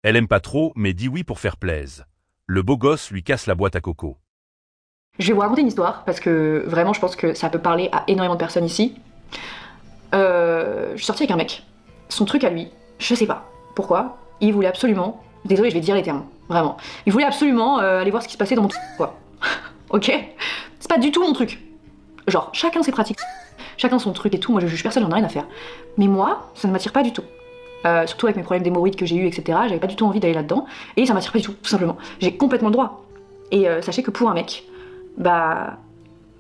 Elle aime pas trop, mais dit oui pour faire plaise. Le beau gosse lui casse la boîte à coco. Je vais vous raconter une histoire, parce que vraiment je pense que ça peut parler à énormément de personnes ici. Je suis sortie avec un mec. Son truc à lui, je sais pas pourquoi, il voulait absolument... Désolée, je vais dire les termes, vraiment. Il voulait absolument aller voir ce qui se passait dans mon truc, quoi. Ok? C'est pas du tout mon truc. Genre, chacun ses pratiques, chacun son truc et tout, moi je juge personne, j'en ai rien à faire. Mais moi, ça ne m'attire pas du tout. Surtout avec mes problèmes d'hémorroïdes que j'ai eu, etc. J'avais pas du tout envie d'aller là-dedans, et ça m'attire pas du tout, tout simplement. J'ai complètement le droit. Et sachez que pour un mec, bah...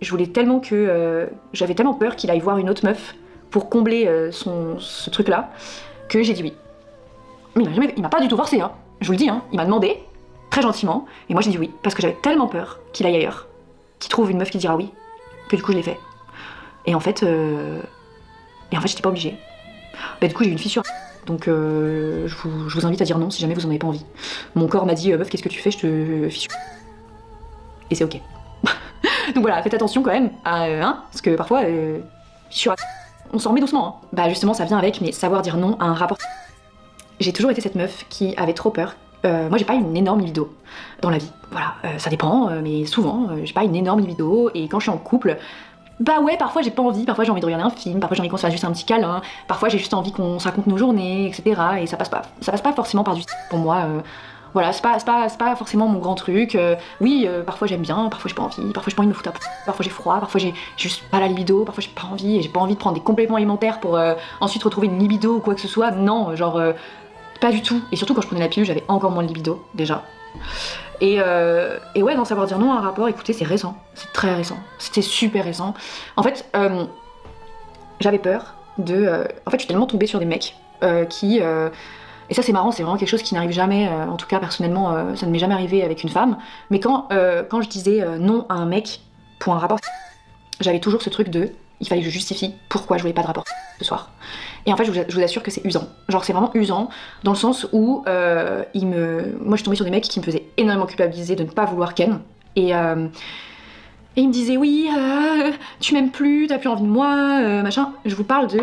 je voulais tellement que... j'avais tellement peur qu'il aille voir une autre meuf pour combler ce truc-là, que j'ai dit oui. Mais il m'a pas du tout forcé, hein. Je vous le dis, hein. Il m'a demandé, très gentiment, et moi j'ai dit oui, parce que j'avais tellement peur qu'il aille ailleurs, qu'il trouve une meuf qui dira oui, que du coup je l'ai fait. Et en fait, j'étais pas obligée. Bah, du coup j'ai eu une fissure, donc je vous invite à dire non si jamais vous en avez pas envie. Mon corps m'a dit meuf, qu'est-ce que tu fais, je te fissure. Et c'est ok. Donc voilà, faites attention quand même, parce que parfois, fissure, on s'en remet doucement. Hein. Bah justement, ça vient avec, mais savoir dire non à un rapport. J'ai toujours été cette meuf qui avait trop peur. Moi, j'ai pas une énorme libido dans la vie. Voilà, ça dépend, mais souvent, j'ai pas une énorme libido. Et quand je suis en couple, bah ouais, parfois j'ai pas envie, parfois j'ai envie de regarder un film, parfois j'ai envie qu'on se fasse juste un petit câlin, parfois j'ai juste envie qu'on se raconte nos journées, etc. Et ça passe pas forcément par du pour moi. Voilà, c'est pas forcément mon grand truc. Oui, parfois j'aime bien, parfois j'ai pas envie, parfois j'ai pas envie de me foutre à parfois j'ai froid, parfois j'ai juste pas la libido, parfois j'ai pas envie, et j'ai pas envie de prendre des compléments alimentaires pour ensuite retrouver une libido ou quoi que ce soit. Non, genre pas du tout. Et surtout quand je prenais la pilule, j'avais encore moins de libido déjà. Et ouais, non, savoir dire non à un rapport, écoutez, c'est récent, c'est très récent, c'était super récent. En fait, j'avais peur de... en fait, je suis tellement tombée sur des mecs qui... et ça c'est marrant, c'est vraiment quelque chose qui n'arrive jamais, en tout cas personnellement, ça ne m'est jamais arrivé avec une femme. Mais quand je disais non à un mec pour un rapport, j'avais toujours ce truc de... il fallait que je justifie pourquoi je voulais pas de rapport ce soir. Et en fait, je vous assure que c'est usant. Genre, c'est vraiment usant, dans le sens où moi, je suis tombée sur des mecs qui me faisaient énormément culpabiliser de ne pas vouloir ken. Et ils me disaient, oui, tu m'aimes plus, t'as plus envie de moi, machin. Je vous parle de...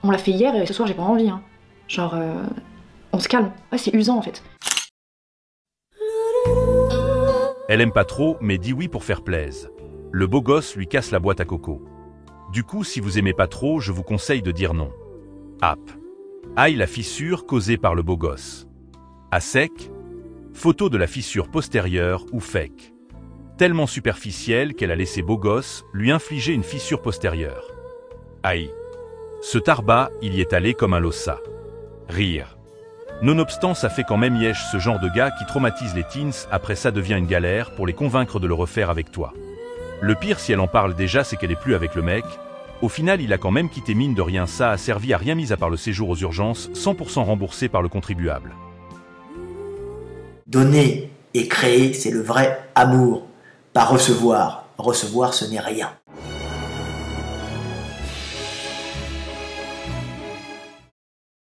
on l'a fait hier et ce soir, j'ai pas envie. Hein. Genre, on se calme. Ouais, c'est usant, en fait. Elle aime pas trop, mais dit oui pour faire plaise. Le beau gosse lui casse la boîte à coco. Du coup, si vous aimez pas trop, je vous conseille de dire non. App. Aïe la fissure causée par le beau gosse. À sec. Photo de la fissure postérieure ou fake. Tellement superficielle qu'elle a laissé beau gosse lui infliger une fissure postérieure. Aïe. Ce tarbat, il y est allé comme un lossa. Rire. Nonobstant, ça fait quand même yèche ce genre de gars qui traumatise les teens, après ça devient une galère pour les convaincre de le refaire avec toi. Le pire, si elle en parle déjà, c'est qu'elle est plus avec le mec. Au final, il a quand même quitté, mine de rien, ça a servi à rien mis à part le séjour aux urgences, 100% remboursé par le contribuable. Donner et créer, c'est le vrai amour. Pas recevoir. Recevoir, ce n'est rien.